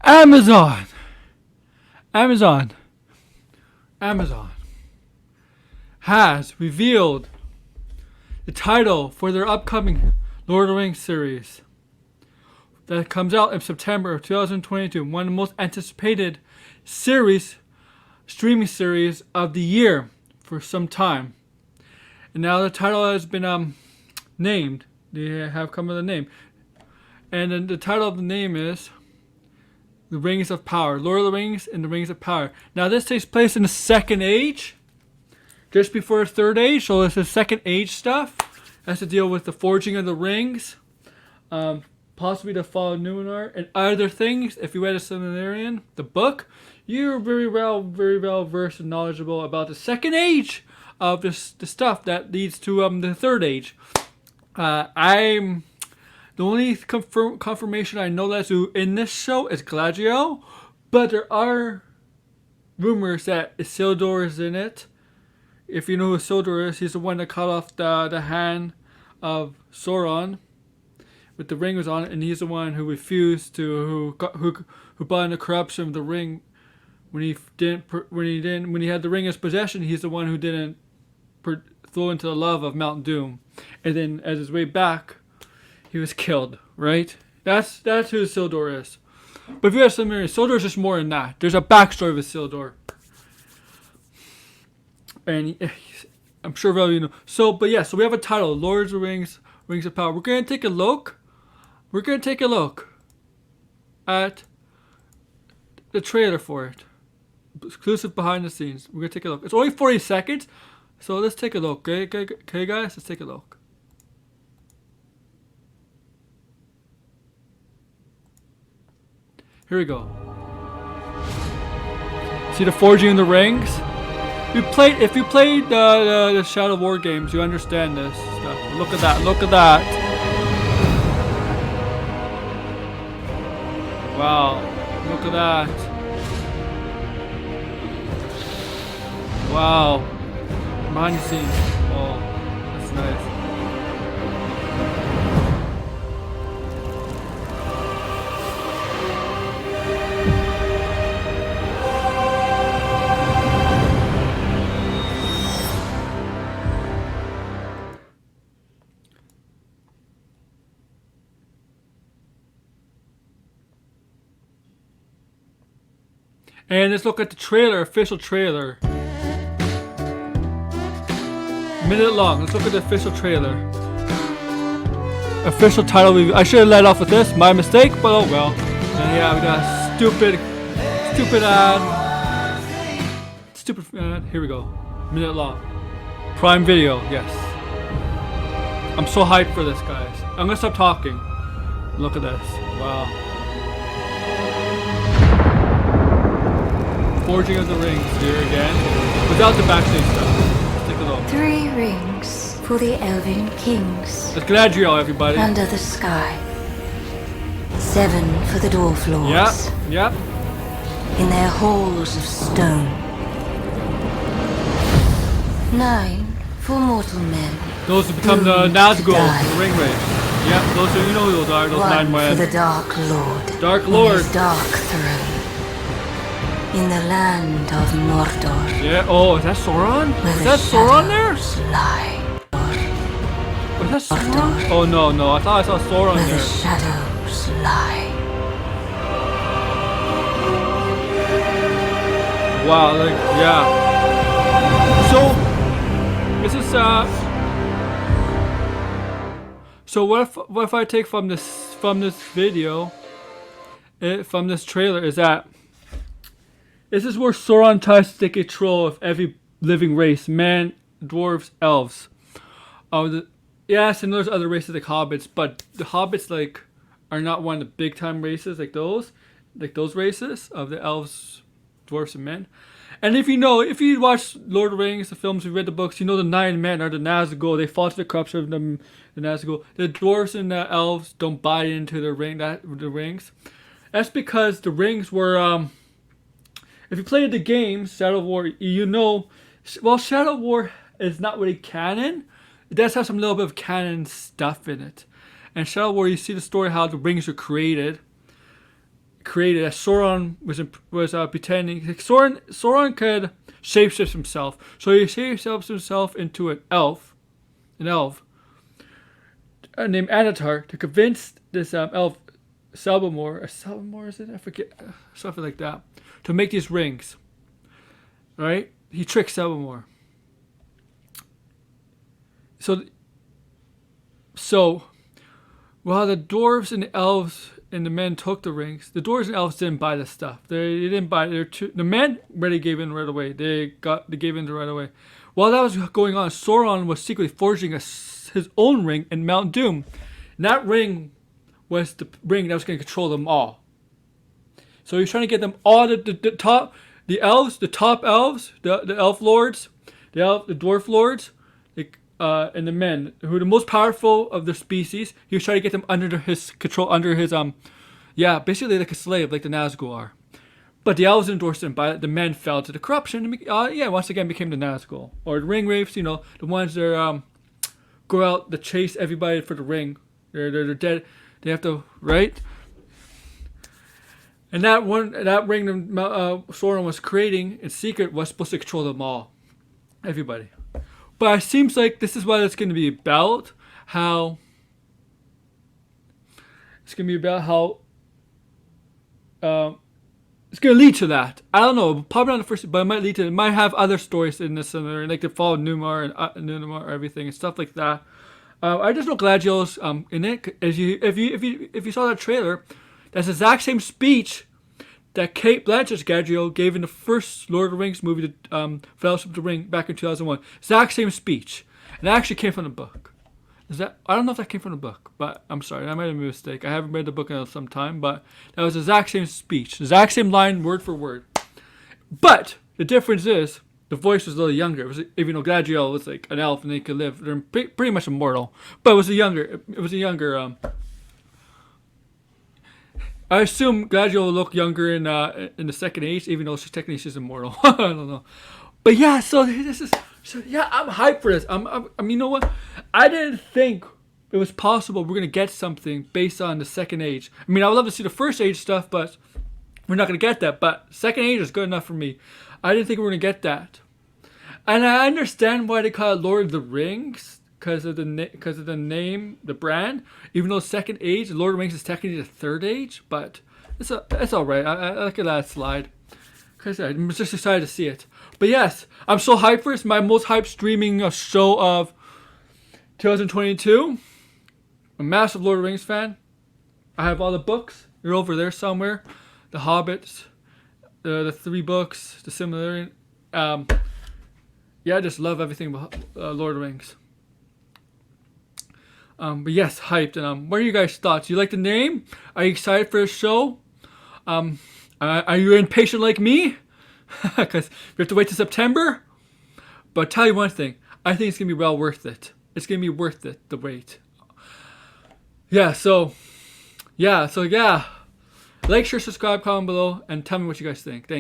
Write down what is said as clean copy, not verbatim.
Amazon. Amazon has revealed the title for their upcoming Lord of the Rings series that comes out in September of 2022. One of the most anticipated streaming series of the year for some time. And now the title has been named. They have come with a name. And then the title of the name is The Rings of Power. Lord of the Rings and the Rings of Power. Now this takes place in the Second Age. Just before the Third Age. So it's the Second Age stuff. It has to deal with the forging of the rings. Possibly the fall of Numenor. And other things. If you read the Silmarillion, the book, you're very well versed and knowledgeable about the Second Age of the stuff that leads to the Third Age. I'm... The only confirmation I know that's in this show is Galadriel, but there are rumors that Isildur is in it. If you know who Isildur is, he's the one that cut off the hand of Sauron with the ring was on it, and he's the one who refused to who bought in the corruption of the ring when he had the ring in his possession. He's the one who didn't throw into the love of Mount Doom, and then as his way back, he was killed, right? That's who Isildur is. But if you have some Isildur is just more than that. There's a backstory of Isildur. And I'm sure you know. So we have a title, Lord of the Rings, Rings of Power. We're going to take a look at the trailer for it. Exclusive behind the scenes. We're going to take a look. It's only 40 seconds. So let's take a look. Okay, guys? Let's take a look. Here we go. See the forging of the rings? If you played the Shadow War games, you understand this stuff. Look at that. Look at that. Wow. Look at that. Wow. Behind the scenes. Oh, that's nice. And let's look at the trailer, official trailer. Minute long. Let's look at the official trailer. Official title review. I should have led off with this. My mistake, but oh well. And yeah, we got a stupid ad. Stupid ad. Here we go. Minute long. Prime Video. Yes. I'm so hyped for this, guys. I'm gonna stop talking. Look at this. Wow. Forging of the Rings here again, without the backstage stuff. Let's take a look. 3 rings for the Elven Kings. It's Galadriel, everybody. Under the sky. 7 for the Dwarf Lords. Yep. In their halls of stone. 9 for mortal men. Those who become the Nazgûl, the ring race. Yep, those who you know who those are, those 9 men. 1 for the Dark Lord. Dark Lord. On his dark throne. In the land of Mordor. Yeah. Oh, is that Sauron? Is that Sauron there? Lie. Was that Sauron? Oh no! I thought I saw Sauron where there. The shadows lie. Wow! Like yeah. So this is So what if I take from this video, from this trailer, is that this is where Sauron tries to take control of every living race, man, dwarves, elves. Yes, and there's other races like hobbits, but the hobbits are not one of the big time races like those races of the elves, dwarves, and men. And if you watch Lord of the Rings, the films, you read the books, you know the 9 men are the Nazgûl. They fall to the corruption of the Nazgûl. The dwarves and the elves don't buy into the rings. That's because the rings were if you played the games, Shadow War, you know, well, Shadow War is not really canon. It does have some little bit of canon stuff in it. And Shadow War, you see the story how the rings were created. created as Sauron was pretending. Sauron could shapeshift himself, so he shapeshifts himself into an elf named Anatar to convince this elf Celebrimor is it? I forget, something like that, to make these rings. Right? He tricks Celebrimor. So while the dwarves and the elves and the men took the rings, the dwarves and elves didn't buy the stuff. They didn't buy it. The men already gave in right away. They gave in right away. While that was going on, Sauron was secretly forging his own ring in Mount Doom. And that ring was the ring that was going to control them all. So he's trying to get them all, the top elves, the elf lords, the dwarf lords, and the men who are the most powerful of their species. He was trying to get them under his control, basically like a slave, like the Nazgul are. But the elves and dwarves didn't buy it. The men fell to the corruption, and once again became the Nazgul, or the ring wraiths. The ones that go out to chase everybody for the ring. They're dead. They have to, right? And that ring that Sauron was creating in secret was supposed to control them all, everybody. But it seems like this is what it's going to be about. It's going to lead to that. I don't know. Probably not the first, but it might lead to. It might have other stories in this, like the fall of Numar and Numar, everything and stuff like that. I just know Galadriel's in it. If you saw that trailer, that's the exact same speech that Kate Blanchett's Galadriel gave in the first Lord of the Rings movie, Fellowship of the Ring, back in 2001. Exact same speech, and that actually came from the book. I don't know if that came from the book, but I'm sorry, I might have made a mistake. I haven't read the book in some time, but that was the exact same speech, the exact same line, word for word. But the difference is the voice was a little younger. It was, even though Galadriel was like an elf and they could live, they're pretty much immortal. But it was a younger. I assume Galadriel will look younger in the Second Age, even though technically she's immortal. I don't know. But yeah, so this is. So yeah, I'm hyped for this. I mean, you know what? I didn't think it was possible we're gonna get something based on the Second Age. I mean, I would love to see the First Age stuff, but we're not gonna get that. But Second Age is good enough for me. I didn't think we were gonna get that, and I understand why they call it Lord of the Rings because of the name, the brand. Even though Second Age, Lord of the Rings is technically the Third Age, but it's all right. I like that slide. Cause I'm just excited to see it. But yes, I'm so hyped for it. It's my most hyped streaming show of 2022. I'm a massive Lord of the Rings fan. I have all the books. They're over there somewhere. The Hobbits, the 3 books, the Silmarillion. I just love everything about Lord of the Rings. But yes, hyped. And what are you guys' thoughts? You like the name? Are you excited for the show? Are you impatient like me? Because we have to wait till September. But I'll tell you one thing. I think it's going to be well worth it. It's going to be worth it, the wait. So, like, share, subscribe, comment below, and tell me what you guys think. Thanks.